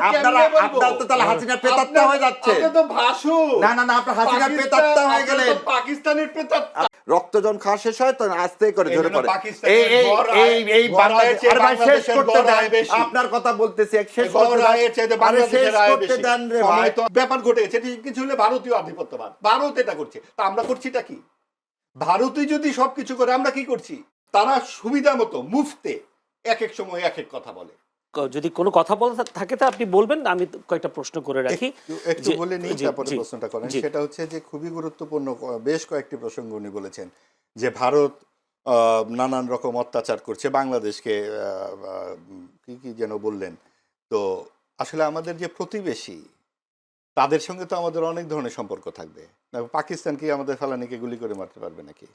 আপনারা আপনার তো তাহলে হাসিনার প্রেতাত্মা হয়ে যাচ্ছে। না না না, আপনার হাসিনার প্রেতাত্মা হয়ে গেলেন। পাকিস্তানের প্রেতাত্মা। রক্ত যখন খাওয়া শেষ হয় তখন আস্তে করে ঝরে পড়ে। এই বাংলাদেশ শেষ করতে দেন। আপনার কথা বলতেছি, শেষ করতে দেন রে ভাই। ব্যাপার ঘটেছে কিছু হলে ভারতীয় আধিপত্যবাদ, ভারত এটা করছে, তা আমরা করছিটা কি? ভারতই যদি সবকিছু করে আমরা কি করছি? তারা সুবিধা মতো মুফতে এক এক সময় এক এক কথা বলে। যদি কোনো কথা বলা থাকে তা আপনি বলবেন, আমি কয়েকটা প্রশ্ন করে রাখি। একটু বলে নিই, তারপরে প্রশ্নটা করেন। সেটা হচ্ছে যে খুবই গুরুত্বপূর্ণ বেশ কয়েকটি প্রসঙ্গ উনি বলেছেন যে ভারত নানান রকম অত্যাচার করছে বাংলাদেশকে, কি কি যেন বললেন। তো আসলে আমাদের যে প্রতিবেশী তাদের সঙ্গে তো আমাদের অনেক ধরনের সম্পর্ক থাকবে। পাকিস্তান কি আমাদের ফেলানিকে গুলি করে মারতে পারবে নাকি?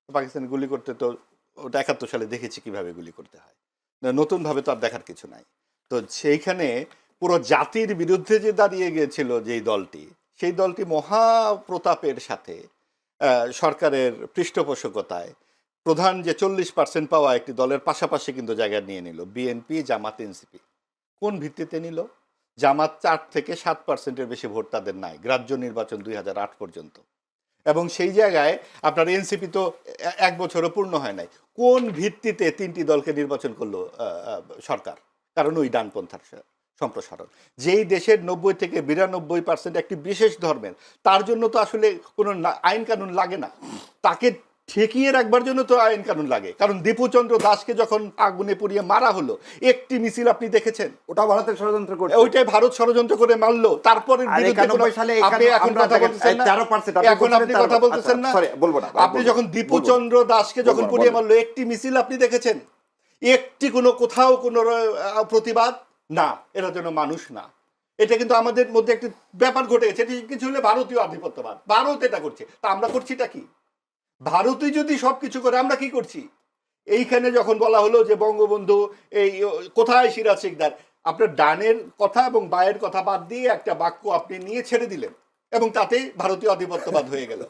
পাকিস্তান গুলি করতে তো ওটা 71 সালে দেখেছি কিভাবে গুলি করতে হয়, নতুনভাবে তো আর দেখার কিছু নাই। তো সেইখানে পুরো জাতির বিরুদ্ধে যে দাঁড়িয়ে গিয়েছিল যেই দলটি, সেই দলটি মহাপ্রতাপের সাথে সরকারের পৃষ্ঠপোষকতায় প্রধান যে 40% পাওয়া একটি দলের পাশাপাশি কিন্তু জায়গা নিয়ে নিল বিএনপি, জামাত, এনসিপি। কোন ভিত্তিতে নিল? জামাত 4 থেকে 7%-এর বেশি ভোট তাদের নাই, গ্রাহ্য নির্বাচন 2008 পর্যন্ত। এবং সেই জায়গায় আপনার এনসিপি তো 1 বছরও পূর্ণ হয় নাই। কোন ভিত্তিতে 3টি দলকে নির্বাচন করলো সরকার? কারণ ওই ডানপন্থার সম্প্রসারণ। যেই দেশের 90 থেকে 92% একটি বিশেষ ধর্মের, তার জন্য তো আসলে কোনো আইন কানুন লাগে না, তাকে ঠেকিয়ে রাখবার জন্য তো আইন কানুন লাগে। কারণ দীপুচন্দ্র দাসকে যখন আগুনে পুড়িয়ে মারা হলো, একটি মিছিল আপনি দেখেছেন? ওটা ভারতের ষড়যন্ত্র করছে। ওইটাই ভারত ষড়যন্ত্র করে মারলো। তারপরে আপনি যখন দীপুচন্দ্র দাসকে যখন পুড়িয়ে মারলো, একটি মিছিল আপনি দেখেছেন? একটি কোনো কোথাও কোনো প্রতিবাদ না, এরা যেন মানুষ না। এটা কিন্তু আমাদের মধ্যে একটি ব্যাপার ঘটে গেছে, কিছু হলে ভারতীয় আধিপত্যবাদ, ভারত এটা করছে, তা আমরা করছিটা কি? ভারতই যদি সবকিছু করে আমরা কি করছি? এইখানে যখন বলা হলো যে বঙ্গবন্ধু এই কোথায় সিরাজ শিকদার, আপনার ডানের কথা এবং বায়ের কথা বাদ দিয়ে একটা বাক্য আপনি নিয়ে ছেড়ে দিলেন এবং তাতেই ভারতীয় আধিপত্যবাদ হয়ে গেল।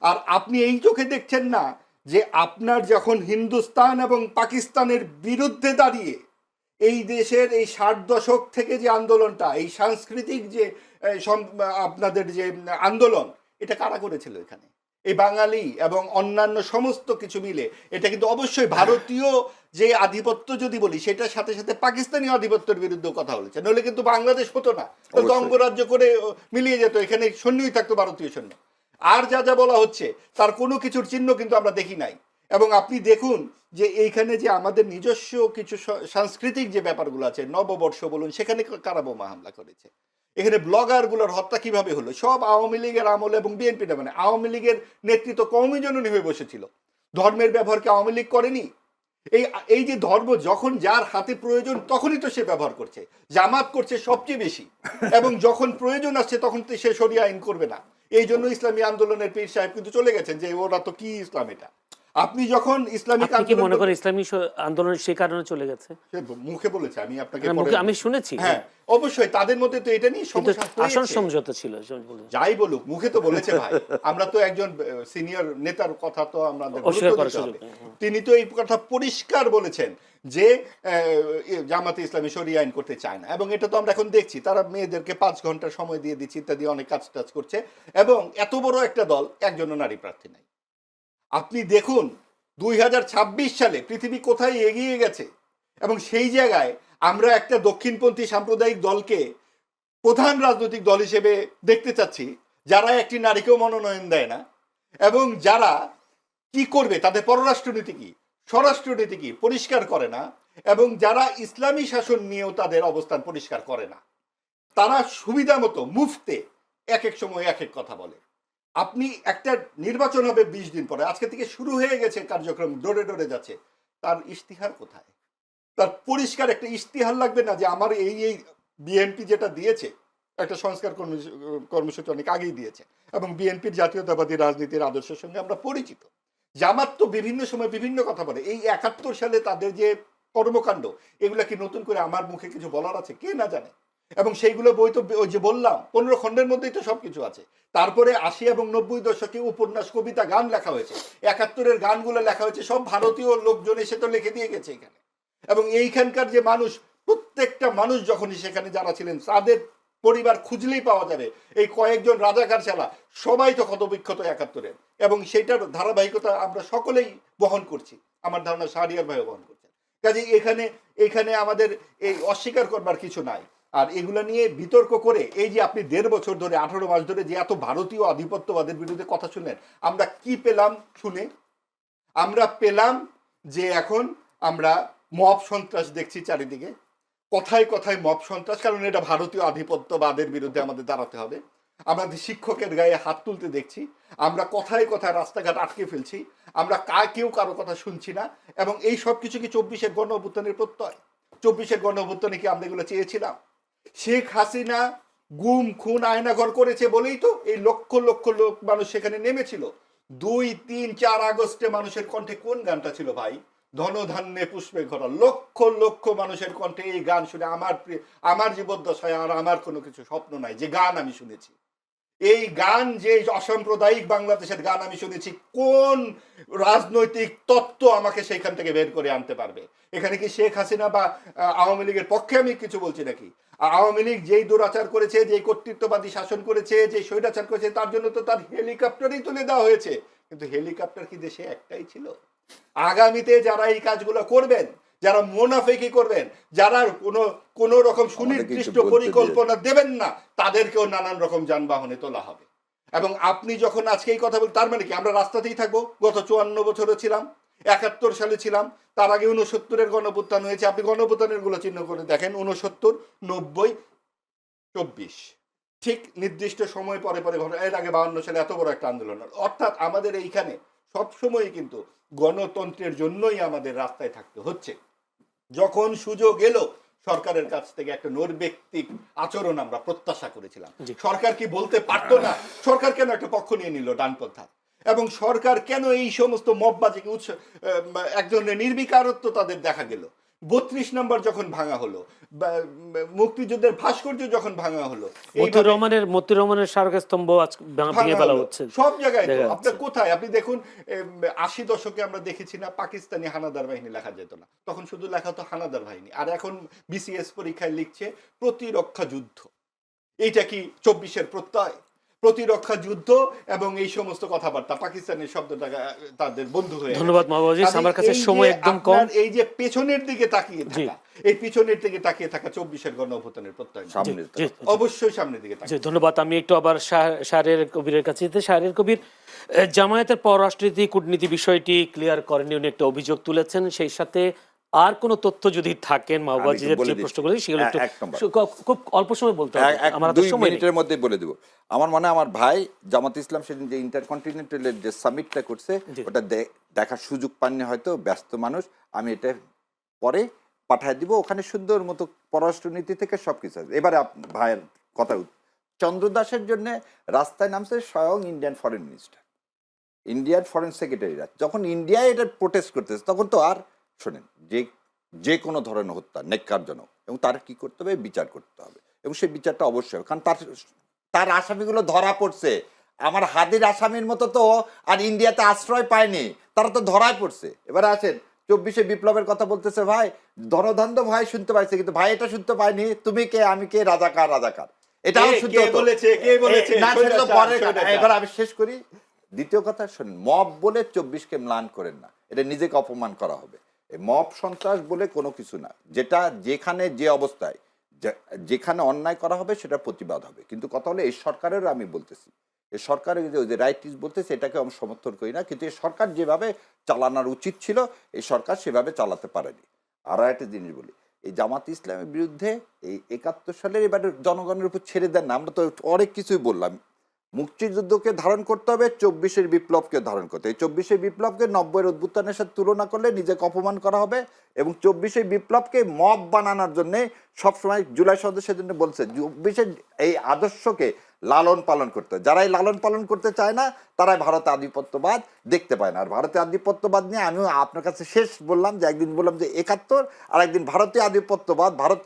আর আপনি এই চোখে দেখছেন না যে আপনার যখন হিন্দুস্তান এবং পাকিস্তানের বিরুদ্ধে দাঁড়িয়ে এই দেশের এই 60 দশক থেকে যে আন্দোলনটা, এই সাংস্কৃতিক যে আপনাদের যে আন্দোলন, এটা কারা করেছিল? এখানে এই বাঙালি এবং অন্যান্য সমস্ত কিছু মিলে এটা কিন্তু অবশ্যই ভারতীয় যে আধিপত্য যদি বলি, সেটার সাথে সাথে পাকিস্তানি আধিপত্যের বিরুদ্ধে কথা বলেছে, নইলে কিন্তু বাংলাদেশ হতো না, অঙ্গরাজ্য করে মিলিয়ে যেত, এখানে সৈন্যই থাকতো, ভারতীয় সৈন্য। আর যা যা বলা হচ্ছে তার কোনো কিছুর চিহ্ন কিন্তু আমরা দেখি নাই। এবং আপনি দেখুন যে এইখানে যে আমাদের নিজস্ব কিছু সাংস্কৃতিক যে ব্যাপারগুলো আছে, নববর্ষ বলুন, সেখানে কারা বোমা হামলা করেছে, এখানে ব্লগারগুলোর হত্যা কিভাবে হলো, সব আওয়ামী লীগের আমলে এবং বিএনপি, মানে আওয়ামী লীগের নেতৃত্ব কওমি জননী হয়ে বসেছিল। ধর্মের ব্যবহারকে আওয়ামী লীগ করেনি? এই যে ধর্ম যখন যার হাতে প্রয়োজন তখনই তো সে ব্যবহার করছে, জামাত করছে সবচেয়ে বেশি, এবং যখন প্রয়োজন আসছে তখন তো সে শরিয়া আইন করবে না। এই জন্য ইসলামী আন্দোলনের পীর সাহেব কিন্তু চলে গেছেন যে ওরা তো কি ইসলাম এটা। আপনি যখন ইসলামিক আন্দোলন মনে করেন ইসলামী আন্দোলন সেই কারণে চলে গেছে, মুখে বলেছে, আমি আপনাকে আমি শুনেছি। হ্যাঁ অবশ্যই তাদের মধ্যে তো এটা নিয়ে আসল সমঝোতা ছিল, যাই বলুক মুখে তো বলেছে ভাই। আমরা তো একজন সিনিয়র নেতার কথা তো আমরা, তিনি তো এই কথা পরিষ্কার বলেছেন যে জামাতে ইসলামী শরিয়া আইন করতে চায় না, এবং এটা তো আমরা এখন দেখছি, তারা মেয়েদেরকে 5 ঘন্টা সময় দিয়ে দিচ্ছে ইত্যাদি, অনেক কাজ টাজ করছে, এবং এত বড় একটা দল, একজনও নারী প্রার্থী নাই। আপনি দেখুন 2026 সালে পৃথিবী কোথায় এগিয়ে গেছে, এবং সেই জায়গায় আমরা একটা দক্ষিণপন্থী সাম্প্রদায়িক দলকে প্রধান রাজনৈতিক দল হিসেবে দেখতে চাচ্ছি, যারা একটি নারীকেও মনোনয়ন দেয় না, এবং যারা কি করবে, তাদের পররাষ্ট্রনীতি কি, স্বরাষ্ট্রনীতি কি পরিষ্কার করে না, এবং যারা ইসলামী শাসন নিয়েও তাদের অবস্থান পরিষ্কার করে না। তারা সুবিধা মতো মুফতে এক এক সময় এক এক কথা বলে। আপনি একটা নির্বাচন হবে 20 দিন পরে, আজকে থেকে শুরু হয়ে গেছে কার্যক্রম, ডোরে ডোরে যাচ্ছে, তার ইশতিহার কোথায়? তার পরিষ্কার একটা ইশতিহার লাগবে না যে আমার এই বিএনপি যেটা দিয়েছে, একটা সংস্কার কর্মসূচি অনেক আগেই দিয়েছে, এবং বিএনপির জাতীয়তাবাদী রাজনীতির আদর্শের সঙ্গে আমরা পরিচিত। জামাত তো বিভিন্ন সময় বিভিন্ন কথা বলে, এই 71 সালে তাদের যে কর্মকাণ্ড, এগুলা কি নতুন করে আমার মুখে কিছু বলার আছে? কে না জানে। এবং সেইগুলো বই তো ওই যে বললাম 15 খণ্ডের মধ্যেই তো সবকিছু আছে। তারপরে 80 এবং 90 দশকে উপন্যাস, কবিতা, গান লেখা হয়েছে, 71-এর গানগুলো লেখা হয়েছে, সব ভারতীয় লোকজন এসে তো লিখে দিয়ে গেছে এখানে। এবং এইখানকার যে মানুষ প্রত্যেকটা মানুষ যখনই সেখানে যারা ছিলেন তাদের পরিবার খুঁজলেই পাওয়া যাবে। এই কয়েকজন রাজাকার ছাড়া সবাই তো ক্ষতবিক্ষত ৭১-এর, এবং সেটার ধারাবাহিকতা আমরা সকলেই বহন করছি। আমার ধারণা শাহরিয়ার ভাইও বহন করছেন। কাজে এখানে আমাদের এই অস্বীকার করবার কিছু নাই। আর এগুলো নিয়ে বিতর্ক করে এই যে আপনি ১.৫ বছর ধরে ১৮ মাস ধরে যে এত ভারতীয় আধিপত্যবাদের বিরুদ্ধে কথা শুনলেন, আমরা কি পেলাম শুনে? আমরা পেলাম যে এখন আমরা মব সন্ত্রাস দেখছি চারিদিকে, কথায় কথায় মব সন্ত্রাস, কারণ এটা ভারতীয় আধিপত্যবাদের বিরুদ্ধে আমাদের দাঁড়াতে হবে। আমাদের শিক্ষকের গায়ে হাত তুলতে দেখছি, আমরা কথায় কথায় রাস্তাঘাট আটকে ফেলছি, আমরা কেউ কারো কথা শুনছি না। এবং এই সব কিছু কি ২৪-এর গণ অভ্যুত্থানের প্রত্যয়? ২৪-এর গণ অভ্যুত্থানে কি আমরা এগুলো চেয়েছিলাম? শেখ হাসিনা গুম খুন আয়নাঘর করেছে বলেই তো এই লক্ষ লক্ষ লোক মানুষ সেখানে নেমেছিল। ২, ৩, ৪ আগস্টে মানুষের কণ্ঠে কোন গানটা ছিল ভাই? ধনধান্যে পুষ্পে ভরা। লক্ষ লক্ষ মানুষের কণ্ঠে এই গান শুনে আমার জীবদ্দশায় আর আমার কোনো কিছু স্বপ্ন নাই যে গান আমি শুনেছি। এই গান যে অসাম্প্রদায়িক বাংলাদেশের গান আমি শুনেছি, কোন রাজনৈতিক তত্ত্ব আমাকে সেইখান থেকে বের করে আনতে পারবে? এখানে কি শেখ হাসিনা বা আওয়ামী লীগের পক্ষে আমি কিছু বলছি নাকি? আওয়ামী লীগ যেই দুরাচার করেছে, যেই কর্তৃত্ববাদী শাসন করেছে, যে স্বৈরাচার করেছে, তার জন্য তো তার হেলিকপ্টারই তুলে দেওয়া হয়েছে। কিন্তু হেলিকপ্টার কি দেশে একটাই ছিল? আগামীতে যারা এই কাজগুলো করবেন, যারা মুনাফিকি করবেন, যারা কোনো রকম সুনির্দিষ্ট পরিকল্পনা দেবেন না, তাদেরকেও নানান রকম যানবাহনে তোলা হবে। এবং আপনি যখন আজকে এই কথা বলেন, তার মানে কি আমরা রাস্তাতেই থাকবো? গত ৫৪ বছরও ছিলাম, ৭১ সালে ছিলাম, তার আগে ৬৯-এর গণঅভ্যুত্থান হয়েছে। আপনি গণঅভ্যুত্থানের গুলো চিহ্ন করে দেখেন, ৬৯, ৯০, ২৪, ঠিক নির্দিষ্ট সময় পরে পরে ঘটে। এর আগে ৫২ সালে এত বড় একটা আন্দোলন। অর্থাৎ আমাদের এইখানে সবসময় কিন্তু গণতন্ত্রের জন্যই আমাদের রাস্তায় থাকতে হচ্ছে। যখন সুযোগ এলো, সরকারের কাছ থেকে একটা নৈর্ব্যক্তিক আচরণ আমরা প্রত্যাশা করেছিলাম। সরকার কি বলতে পারতো না? সরকার কেন একটা পক্ষ নিয়ে নিল ডানপন্থা? এবং সরকার কেন এই সমস্ত মববাজিকে এক ধরনের নির্বিকারত্ব তাদের দেখা গেল? ৩২ নম্বর যখন ভাঙা হলো, মুক্তিযুদ্ধের ভাস্কর্য যখন ভাঙা হলো, মতিউর রহমানের স্মারকস্তম্ভ ভেঙে ফেলা হচ্ছে সব জায়গায়। আপনার কোথায়? আপনি দেখুন ৮০ দশকে আমরা দেখেছি না, পাকিস্তানি হানাদার বাহিনী লেখা যেত না, তখন শুধু লেখা হতো হানাদার বাহিনী। আর এখন বিসিএস পরীক্ষায় লিখছে প্রতিরক্ষা যুদ্ধ। এইটা কি ২৪-এর প্রত্যয়? প্রতিরক্ষা যুদ্ধ এবং এই সমস্ত কথাবার্তা, পাকিস্তানের শব্দটা তাদের বন্ধু হয়ে। ধন্যবাদ মাহবুব আজিজ, আমার কাছে সময় একদম কম। এই যে পেছনের দিকে তাকিয়ে থাকা, এই পিছনের দিকে তাকিয়ে থাকা ২৪-এর গণ অভ্যুত্থানের প্রত্যয় অবশ্যই সামনের দিকে তাকিয়ে। ধন্যবাদ। আমি একটু আবার শাহরিয়ার কবিরের কাছে যেতে। শাহরিয়ার কবির, জামায়াতের পররাষ্ট্রনীতি কূটনীতি বিষয়টি ক্লিয়ার করেনি, উনি একটা অভিযোগ তুলেছেন। সেই সাথে আর কোন তথ্য যদি থাকেন মাহবুব আজিজের যে প্রশ্ন করেছি সেগুলো একটু খুব অল্প সময় বলতে হবে, আমার ২ মিনিটের মধ্যে বলে দেব। আমার মনে হয় আমার ভাই জামাত ইসলাম সেদিন যে ইন্টারকন্টিনেন্টালের যে সামিটটা করছে, ওটা দেখার সুযোগ পাননি, হয়তো ব্যস্ত মানুষ। আমি এটা পরে পাঠায় দিব, ওখানে সুন্দর মতো পররাষ্ট্রনীতি থেকে সবকিছু আছে। এবারে ভাইয়ের কথা, চন্দ্রদাসের জন্য রাস্তায় নামছে স্বয়ং Indian foreign minister, Indian foreign সেক্রেটারিরা। যখন ইন্ডিয়ায় এটা প্রোটেস্ট করতেছে, তখন তো আর শোনেন যে কোনো ধরনের হত্যা নেককারজনক, এবং তার কি করতে হবে? বিচার করতে হবে, এবং সেই বিচারটা অবশ্যই, কারণ তার আসামিগুলো ধরা পড়ছে। আমার হাদির আসামির মতো তো আর ইন্ডিয়াতে আশ্রয় পায়নি, তারা তো ধরায় পড়ছে। এবারে আসেন ২৪-এ বিপ্লবের কথা বলতেছে, ভাই ধনধান্য ভাই শুনতে পাইছে, কিন্তু ভাই এটা শুনতে পায়নি তুমি কে আমি কে, রাজাকার রাজাকার, এটাও শুনতে বলেছে। এবার আমি শেষ করি। দ্বিতীয় কথা শোনেন, মব বলে ২৪-কে ম্লান করেন না, এটা নিজেকে অপমান করা হবে। মব সন্ত্রাস বলে কোনো কিছু না, যেটা যেখানে যে অবস্থায় যেখানে অন্যায় করা হবে সেটা প্রতিবাদ হবে। কিন্তু কথা হলো, এই সরকারেরও আমি বলতেছি, এই সরকারের যে রাইটিস বলতেছে এটাকে আমি সমর্থন করি না, কিন্তু এই সরকার যেভাবে চালানোর উচিত ছিল, এই সরকার সেভাবে চালাতে পারেনি। আর একটা জিনিস বলি, এই জামাত ইসলামের বিরুদ্ধে এই ৭১ সালের এবারে জনগণের উপর ছেড়ে দেন না, আমরা তো অনেক কিছুই বললাম। মুক্তিযুদ্ধকে ধারণ করতে হবে, ২৪-এর বিপ্লবকে ধারণ করতে হবে। ২৪-এর বিপ্লবকে ৯০-এর অভ্যুত্থানের সাথে তুলনা করলে নিজেকে অপমান করা হবে, এবং ২৪-এর বিপ্লবকে মব বানানোর জন্যে সবসময় জুলাই সদস্যের জন্য বলছে ২৪-এর এই আদর্শকে লালন পালন করতে হয়। যারা এই লালন পালন করতে চায় না, তারাই ভারতে আধিপত্যবাদ দেখতে পায় না। আর ভারতীয় আধিপত্যবাদ নিয়ে আমিও আপনার কাছে শেষ বললাম যে, একদিন বললাম যে ৭১, আর একদিন ভারতীয় আধিপত্যবাদ, ভারত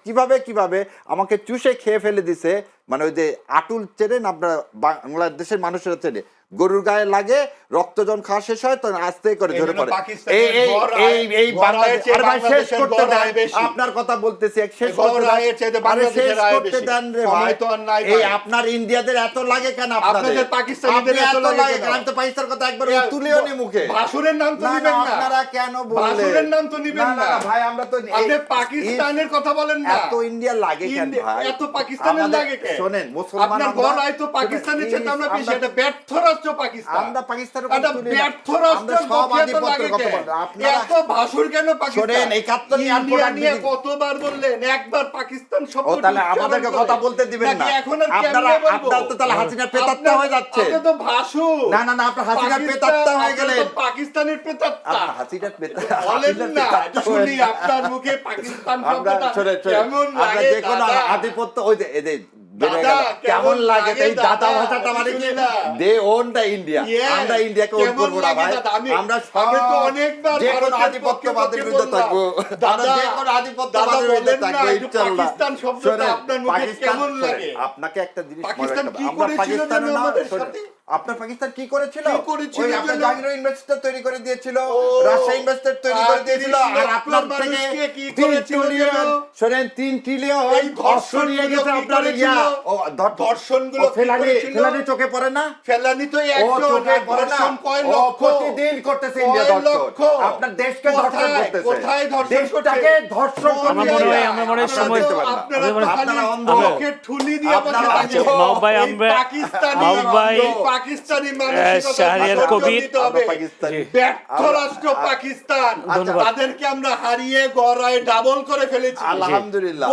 কিভাবে আমাকে চুষে খেয়ে ফেলে দিছে, মানে ওই যে আটুল চেনেন আপনার, বাংলাদেশের মানুষেরা চেনে, গরুর গায়ে লাগে, রক্ত যখন খাওয়া শেষ হয় তখন আস্তে করে ঝরে পড়ে। এই শেষ করতে দেন, আপনার কথা বলতেছি, শেষ করতে দেন রে ভাই। এই আপনার ইন্ডিয়াদের এত লাগে কেন? আপনাদের পাকিস্তানিদের আপনি এত এত লাগে লাগে কেন? কেন? আমি তো পাকিস্তানের কথা একবার তুলিও নি মুখে। ভাসুরের নাম তো না, নিবেন না, না, আপনারা কেন বললেন? ভাসুরের নাম তো নিবেন না ভাই, আমরা তো আপনি পাকিস্তানের কথা বলেন না। এত ইন্ডিয়া লাগে কেন ভাই? এত পাকিস্তানের আমাদের- লাগে কেন? শোনেন, মুসলমান আপনার আমরা- গলায় তো পাকিস্তানের চেয়ে আমরা বেশি, এটা ব্যর্থ রাষ্ট্র পাকিস্তান। আমরা পাকিস্তানের এটা কথা তুলি না। ব্যর্থ রাষ্ট্র, আমরা সব পক্ষে এত আধিপত্যের লাগে কথা কেন? বলি। আপনারা এত ভাসুর কেন পাকিস্তান? শোনেন, 71 নিয়ে আর ইন্ডিয়া প্রোডাক্ট নিয়ে বিক্রি- কতবার বললেন, একবার পাকিস্তান ও শব্দটি তাহলে উচ্চারণ আমাদেরকে করেন? কথা বলতে দিবেন না। নাকি এখন আর আপনারা কেমনে বলবো? আপনার তো তাহলে হাসিনা প্রেতাত্মা হয়ে যাচ্ছে। আপনি তো ভাসুর। না, না, না, আপনার হাসিনা পাকিস্তান- প্রেতাত্মা হয়ে আপনি গেলেন। তো পাকিস্তানের প্রেতাত্মা। আপনার হাসিনা বলেন না, প্রেতাত্মা হয়ে শুনি যাচ্ছে। আপনার মুখে পাকিস্তান আমরা শব্দটা শোনেন, কেমন আমরা লাগে যে কোনো দাদা? আধিপত্য ওই যে এই যে বেড়ে দাদা, গেল। কেমন কেমন লাগে লাগে এই দাদা দাদা? ভাষাটা মানে কি? শুনি না। দে ওন দা ইন্ডিয়া। Yes, আমরা ইন্ডিয়াকে ওন কেমন করব না লাগে ভাই। দাদা? আমরা আমি তো সব অনেকবার যে কোনো ভারতের আধিপত্যবাদের পক্ষে বিরুদ্ধে বললাম। থাকবো। দাদা, আমরা যে কোনো দাদা আধিপত্যবাদের বিরুদ্ধে বলেন না, থাকবো একটু ইনশাআল্লাহ। পাকিস্তান শব্দটা শোনেন, আপনার মুখে পাকিস্তান- কেমন শোনেন, লাগে? আপনাকে একটা জিনিস মনে পাকিস্তান রাখতে কি হবে। আমরা করেছিল পাকিস্তানে জানেন না, আমাদের শোনেন, সাথে? আপনার পাকিস্তান কি করেছিল? কি করেছিল ওই আপনার জানেন? জাহাঙ্গীর ইনভেস্টর তৈরি করে দিয়েছিল, ও, রাজশাহী ইনভেস্টর তৈরি করে দিয়েছিল, 30 আর লক্ষ আপনার থেকে মানুষকে কি 3 করেছিল ট্রিলিয়ন, জানো? শোনেন, 3 ট্রিলিয়ন এই ধর্ষণ নিয়ে গেছে কি আপনার করেছিল? ইয়া। ও ধর্ষণগুলো কি করেছিল? ফেলানি চোখে পড়ে না? ফেলানি তো ও একজন, চোখে আর পড়ে না? ধর্ষণ কয় ও লক্ষ? প্রতিদিন করতেছে ইন্ডিয়া কয় ধর্ষণ। লক্ষ? আপনার দেশকে ধর্ষণ কোথায়? করতেছে। কোথায় ধর্ষণ দেশটাকে করছে? ধর্ষণ কোন করতে মনে হয়- যায়। আমার মনে হয় আপনারা সময়- দেখতে পারেন না। আপনারা তো আপনারা খালি অন্ধ। মুখে ঠুলি দিয়ে বসে আপনারা থাকেন। অন্ধ। মাহবুব ভাই, এই আমরা- পাকিস্তানি মাহবুব ভাই, এই পাকিস্তানি মানসিকতা শাহরিয়ার বিসর্জন কবির, দিতে হবে। আমরা পাকিস্তানি। ব্যর্থ রাষ্ট্র পাকিস্তান, ধন্যবাদ। তাদেরকে আমরা হারিয়ে গড়ায় ডাবল করে ফেলেছি। আলহামদুলিল্লাহ।